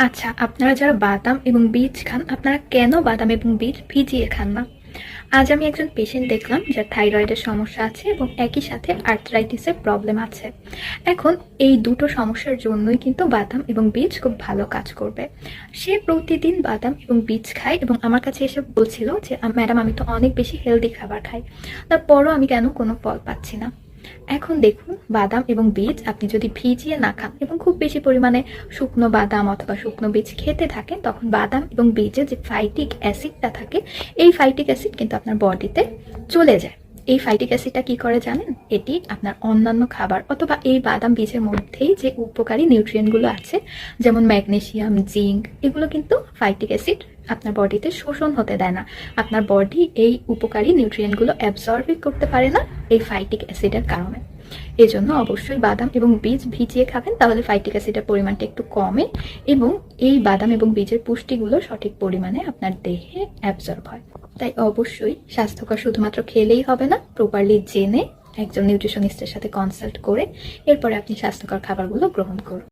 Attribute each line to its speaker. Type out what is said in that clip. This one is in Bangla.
Speaker 1: আচ্ছা, আপনারা যারা বাদাম এবং বীজ খান, আপনারা কেন বাদাম এবং বীজ ভিজিয়ে খান না? আজ আমি একজন পেশেন্ট দেখলাম যার থাইরয়েডের সমস্যা আছে এবং একই সাথে আর্থ্রাইটিসের প্রবলেম আছে। এখন এই দুটো সমস্যার জন্যই কিন্তু বাদাম এবং বীজ খুব ভালো কাজ করবে। সে প্রতিদিন বাদাম এবং বীজ খায় এবং আমার কাছে এসে বলছিল যে ম্যাডাম, আমি তো অনেক বেশি হেলদি খাবার খাই, তারপরও আমি কেন কোনো ফল পাচ্ছি না। এখন দেখুন, বাদাম এবং বীজ আপনি যদি ভিজিয়ে না খান এবং খুব বেশি পরিমাণে শুকনো বাদাম অথবা শুকনো বীজ খেতে থাকেন, তখন বাদাম এবং বীজে যে ফাইটিক অ্যাসিডটা থাকে, এই ফাইটিক অ্যাসিড কিন্তু আপনার বডিতে চলে যায়। এই ফাইটিক অ্যাসিডটা কি করে জানেন? এটি আপনার অন্যান্য খাবার অথবা এই বাদাম বীজের মধ্যেই যে উপকারী নিউট্রিয়েন্টগুলো আছে, যেমন ম্যাগনেসিয়াম, জিঙ্ক, এগুলো কিন্তু ফাইটিক অ্যাসিড আপনার বডিতে শোষণ হতে দেয় না। আপনার বডি এই উপকারী নিউট্রিয়েন্টগুলো অ্যাবজর্বই করতে পারে না এই ফাইটিক অ্যাসিডের কারণে। এজন্য অবশ্যই বাদাম এবং বীজ ভিজিয়ে খাবেন, তাহলে ফাইটিক অ্যাসিডের পরিমাণটা একটু কমে এবং এই বাদাম এবং বীজের পুষ্টিগুলো সঠিক পরিমাণে আপনার দেহে অ্যাবজর্ব হয়। তাই অবশ্যই স্বাস্থ্যকর শুধুমাত্র খেলেই হবে না, প্রপারলি জেনে একজন নিউট্রিশনিস্টের সাথে কনসাল্ট করে এরপরে আপনি স্বাস্থ্যকর খাবারগুলো গ্রহণ করুন।